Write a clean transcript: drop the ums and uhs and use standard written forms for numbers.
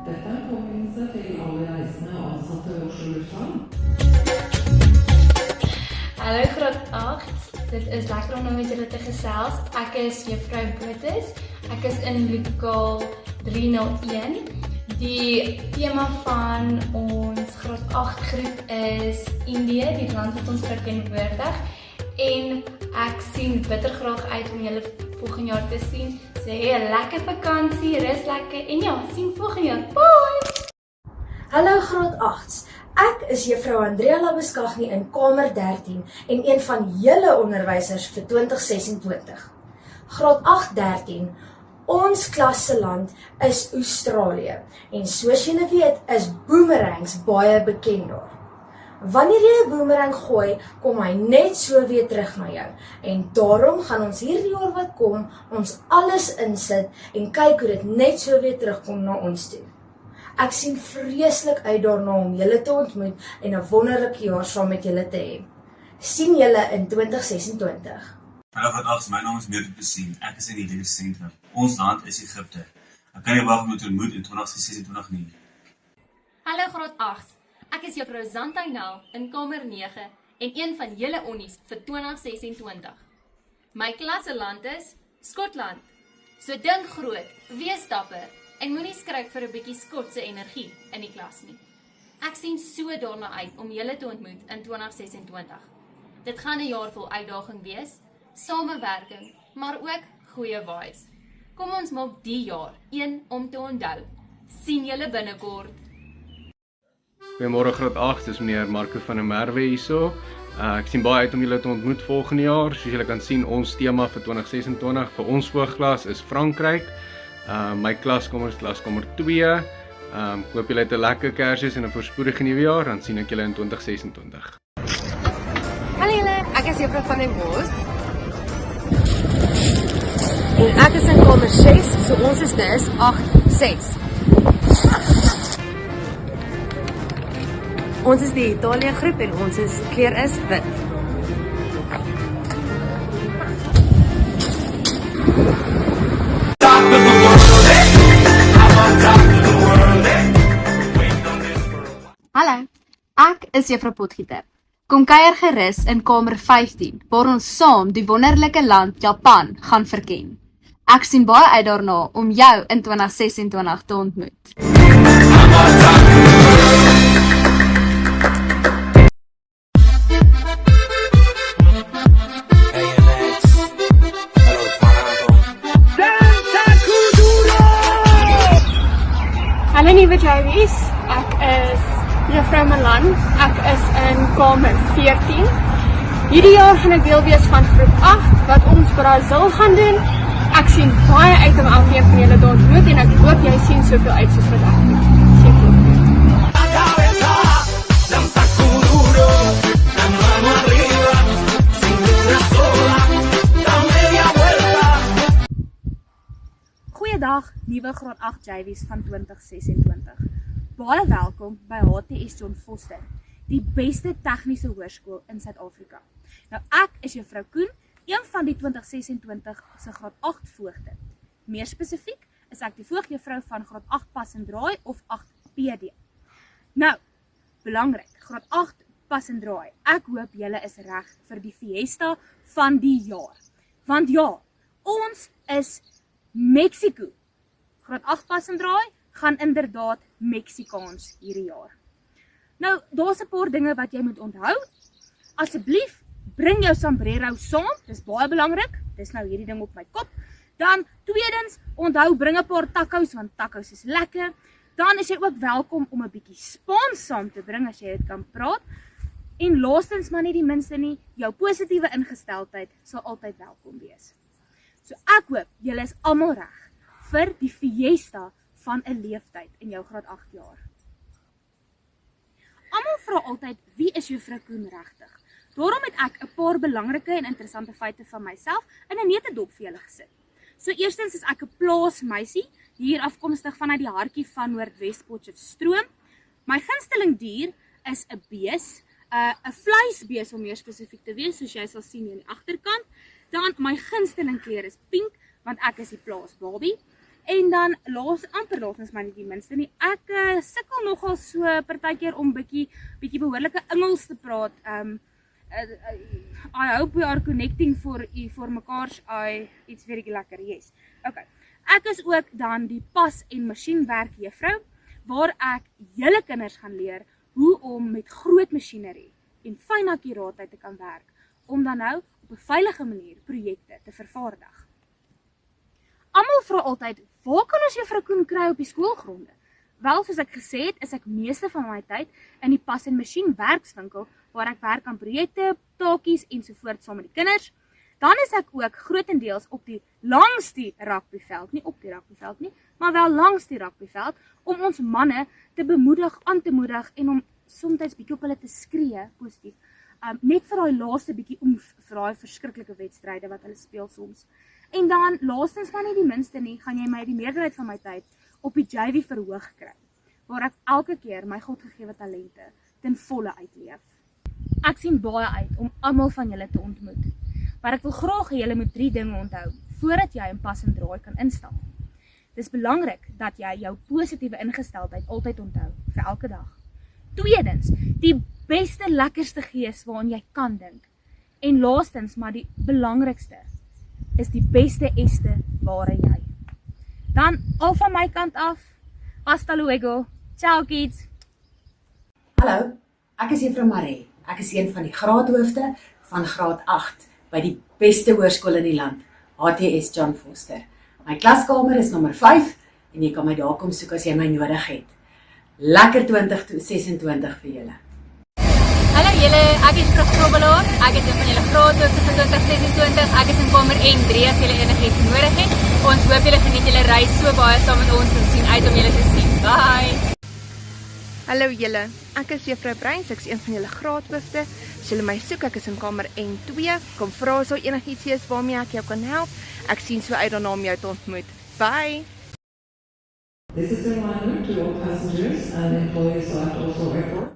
Neden kombinize değil alweer aanzetten ook zo van? Hallo graad 8, dit is lekker om nou met julle te gesels. Ek is juffrou Botus, ek is in lokaal 301. Die tema van ons graad 8 groep is Indië, die land wat ons verteenwoordig. En ek sien bitter graag uit om julle volgende jaar te sien. So hey, 'n lekker vakansie, rus lekker en ja, sien volgende jaar. Bye! Hallo graad 8's. Ek is juffrou Andrea Labuschagne in kamer 13 en een van julle onderwysers vir 2026. Graad 8-13. Ons klas se land is Australië en soos julle weet is boomerangs baie bekend daar. Wanneer jy 'n boomerang gooi, kom hy net so weer terug na jou. En daarom gaan ons hierdie jaar wat kom, ons alles insit en kyk hoe dit net so weer terugkom na ons toe. Ek sien vreeslik uit daarna om julle te ontmoet en 'n wonderlike jaar saam met julle te hê. Sien julle in 2026. Hallo graad 8, my naam is Meerte Pesien. Ek is in die leersentrum. Ons land is Egipte. Ek kan nie wag om te ontmoet in 2026 nie. Hallo graad 8. Ek is juffrou Zantainel in kamer 9 en een van julle onnies vir 2026. My klasseland is Skotland. So dink groot, wees dapper en moenie skryf vir 'n bietjie Skotse energie in die klas nie. Ek sien so daarna uit om julle te ontmoet in 2026. Dit gaan 'n jaar vol uitdaging wees, samewerking, maar ook goeie vibes. Kom ons maak die jaar een om te onthou. Sien julle binnekort. Goeiemôre graad 8, dis meneer Marco van der Merwe hierso. Ek sien baie uit om julle te ontmoet volgende jaar. Soos julle kan sien, ons tema vir 2026 vir ons voorklas is Frankryk. My klaskamer is klaskamer 2. Hoop julle het 'n lekker Kersfees en 'n voorspoedige nuwe jaar, dan sien ek julle in 2026. Hallo julle, ek is juffrou van den Bos. En ek is in kamer 6, so ons is dus 8-6. Ons is die Italië groep en ons kleur is wit. Hallo, ek is juffrou Potgieter. Kom kuier gerus in kamer 15, waar ons saam die wonderlike land Japan gaan verken. Ek sien baie uit daarna om jou in 2026 te ontmoet. Hallo nuwe Javies, ek is juffrou Malan, ek is in kamer 14. Hierdie jaar gaan ek deel wees van groep 8 wat ons Brazil gaan doen. Ek sien baie uit om elkeen van julle te ontmoet en ek hoop jy sien soveel uit soos wat ek doen. Goeiedag, nuwe graad 8 Javies van 2026. Baie welkom by HTS John Vorster, die beste tegniese hoërskool in Suid-Afrika. Nou ek is juffrou Koen, een van die 2026 se graad 8 voogde. Meer spesifiek is ek die voogjuffrou van graad 8 pas en draai of 8 PD. Nou, belangrik, graad 8 pas en draai. Ek hoop julle is reg vir die fiesta van die jaar. Want ja, ons is Mexico. Graad 8 pas en draai gaan inderdaad Mexikaans hierdie jaar. Nou, daar's 'n paar dinge wat jy moet onthou. Asseblief, bring jou sombrero saam, dis baie belangrik. Dis nou hierdie ding op my kop. Dan tweedens, onthou bring 'n paar tacos want tacos is lekker. Dan is jy ook welkom om 'n bietjie Spaans saam te bring as jy dit kan praat. En laastens maar nie die minste nie, jou positiewe ingesteldheid sal altyd welkom wees. So ek hoop julle is almal reg vir die fiesta van 'n leeftyd in jou graad 8 jaar. Almal vra altyd, wie is juffrou Koen regtig? Daarom het ek 'n paar belangrike en interessante feite van myself in 'n neutedop vir julle gesit. So eerstens is ek 'n plaasmeisie, hier afkomstig vanuit die hartjie van Noordwes Potchefstroom. My gunsteling dier is 'n bees, 'n vleisbees om meer spesifiek te wees, soos jy sal sien hier aan die agterkant. Dan my gunsteling kleur is pink, want ek is die plaas Barbie. En dan laastens maar nie die minste nie. Ek sukkel nogal so partykeer om bietjie behoorlike Engels te praat. I hope we are connecting for mekaars iets very lekker. Yes. Okay. Ek is ook dan die pas- en masjienwerk juffrou waar ek julle kinders gaan leer hoe om met groot masjinerie en fyn akkuraatheid te kan werk om dan nou op 'n veilige manier projekte te vervaardig. Almal vra altyd, waar kan ons juffrou Koen kry op die skoolgronde? Wel, soos ek gesê het, is ek meeste van my tyd in die pas- en masjienwerkswinkel waar ek werk aan projekte, taakies ensovoorts saam met die kinders. Dan is ek ook grootendeels langs die rugbyveld, nie op die rugbyveld nie, maar wel langs die rugbyveld om ons manne te bemoedig, aan te moedig en om soms bietjie op hulle te skree positief. Net vir daai laaste bietjie oomf vir daai verskriklike wedstryde wat hulle speel soms. En dan laastens maar nie die minste nie, gaan jy my die meerderheid van my tyd op die JV verhoog kry, waar ek elke keer my godgegewe talente ten volle uitleef. Ek sien baie uit om almal van julle te ontmoet, maar ek wil graag hê julle moet 3 dinge onthou voordat jy in pas en draai kan instap. Dis belangrik dat jy jou positiewe ingesteldheid altyd onthou vir elke dag. Tweedens, die beste lekkerste gees waaraan jy kan dink. En laastens, maar die belangrikste, is die beste este ware jy. Dan al van my kant af, hasta luego, ciao kids! Hallo, ek is juffrou Marie. Ek is een van die graadhoofde van graad 8 by die beste hoërskool in die land, HTS John Foster. My klaskamer is nommer 5 en jy kan my daar kom soek as jy my nodig het. Lekker 2026 vir julle. Hallo julle, ek is Vrug Krobbelaar. Ek is een van julle graadhoofde vir 2026. Ek is in kamer N3 as julle enigiets nodig het. Ons hoop julle geniet julle reis so baie saam met ons en sien uit om julle te sien. Bye! Hallo julle, ek is juffrou Bruins, ek is een van julle graadhoofde. As julle my soek, ek is in kamer N2. Kom vra as daar enigiets is waarmee ek jou kan help. Ek sien so uit daarna om jou te ontmoet. Bye! This is a reminder to all passengers and employees at Oslo Airport.